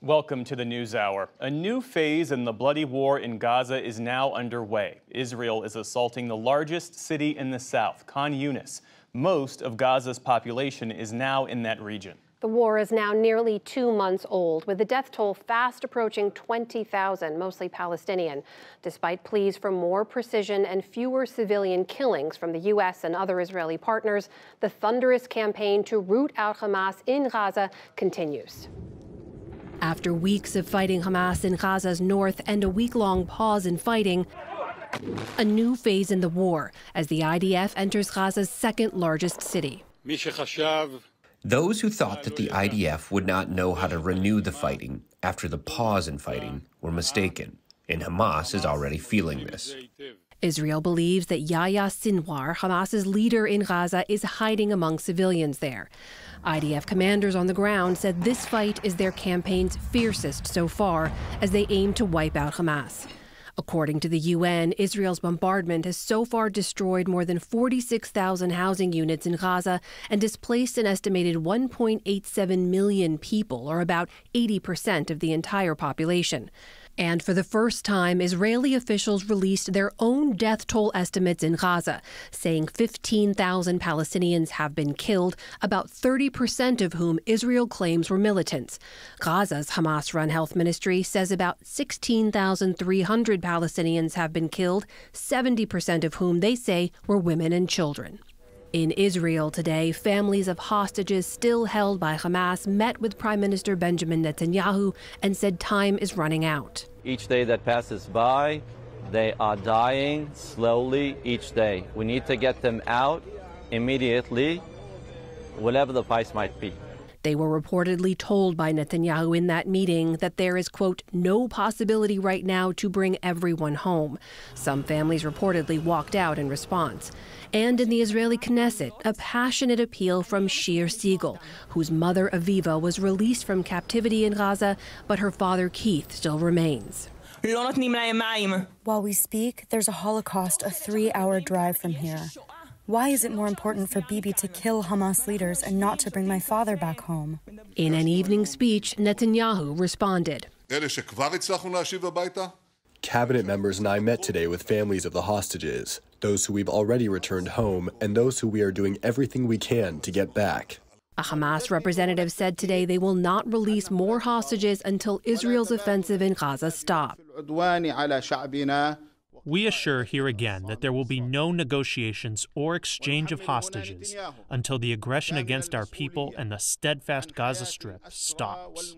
Welcome to the NewsHour. A new phase in the bloody war in Gaza is now underway. Israel is assaulting the largest city in the south, Khan Yunis. Most of Gaza's population is now in that region. The war is now nearly 2 months old, with the death toll fast approaching 20,000, mostly Palestinian. Despite pleas for more precision and fewer civilian killings from the U.S. and other Israeli partners, the thunderous campaign to root out Hamas in Gaza continues. After weeks of fighting Hamas in Gaza's north and a week-long pause in fighting, a new phase in the war as the IDF enters Gaza's second-largest city. Those who thought that the IDF would not know how to renew the fighting after the pause in fighting were mistaken, and Hamas is already feeling this. Israel believes that Yahya Sinwar, Hamas's leader in Gaza, is hiding among civilians there. IDF commanders on the ground said this fight is their campaign's fiercest so far as they aim to wipe out Hamas. According to the UN, Israel's bombardment has so far destroyed more than 46,000 housing units in Gaza and displaced an estimated 1.87 million people, or about 80% of the entire population. And for the first time, Israeli officials released their own death toll estimates in Gaza, saying 15,000 Palestinians have been killed, about 30% of whom Israel claims were militants. Gaza's Hamas-run health ministry says about 16,300 Palestinians have been killed, 70% of whom they say were women and children. In Israel today, families of hostages still held by Hamas met with Prime Minister Benjamin Netanyahu and said time is running out. Each day that passes by, they are dying slowly each day. We need to get them out immediately, whatever the price might be. They were reportedly told by Netanyahu in that meeting that there is, quote, no possibility right now to bring everyone home. Some families reportedly walked out in response. And in the Israeli Knesset, a passionate appeal from Shir Siegel, whose mother Aviva was released from captivity in Gaza, but her father Keith still remains. While we speak, there's a Holocaust a 3-hour drive from here. Why is it more important for Bibi to kill Hamas leaders and not to bring my father back home? In an evening speech, Netanyahu responded. Cabinet members and I met today with families of the hostages, those who we've already returned home, and those who we are doing everything we can to get back. A Hamas representative said today they will not release more hostages until Israel's offensive in Gaza stops. We assure here again that there will be no negotiations or exchange of hostages until the aggression against our people and the steadfast Gaza Strip stops.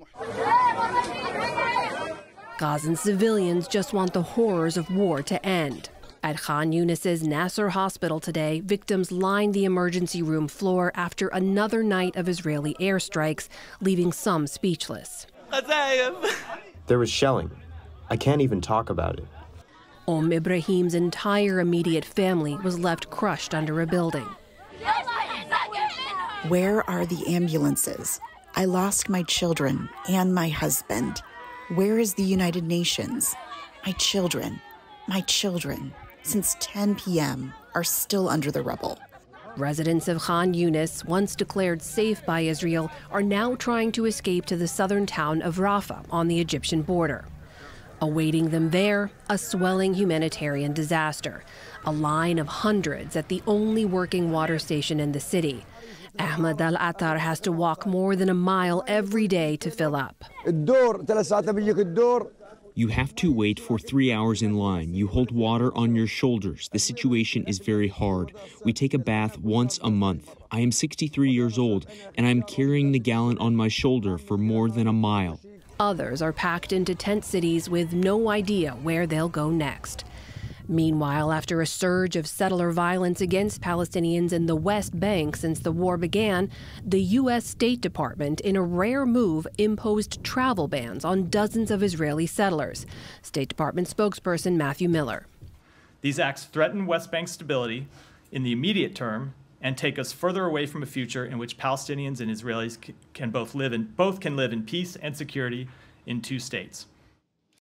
Gazan civilians just want the horrors of war to end. At Khan Yunis's Nasser hospital today, victims lined the emergency room floor after another night of Israeli airstrikes, leaving some speechless. There was shelling. I can't even talk about it. Ibrahim's entire immediate family was left crushed under a building. Where are the ambulances? I lost my children and my husband. Where is the United Nations? My children, since 10 p.m., are still under the rubble. Residents of Khan Yunis, once declared safe by Israel, are now trying to escape to the southern town of Rafah on the Egyptian border. Awaiting them there, a swelling humanitarian disaster, a line of hundreds at the only working water station in the city. Ahmed Al-Attar has to walk more than a mile every day to fill up. You have to wait for 3 hours in line. You hold water on your shoulders. The situation is very hard. We take a bath once a month. I am 63 years old, and I'm carrying the gallon on my shoulder for more than a mile. Others are packed into tent cities with no idea where they'll go next. Meanwhile, after a surge of settler violence against Palestinians in the West Bank since the war began, the U.S. State Department, in a rare move, imposed travel bans on dozens of Israeli settlers. State Department spokesperson Matthew Miller. These acts threaten West Bank stability in the immediate term and take us further away from a future in which Palestinians and Israelis can both live in peace and security in 2 states.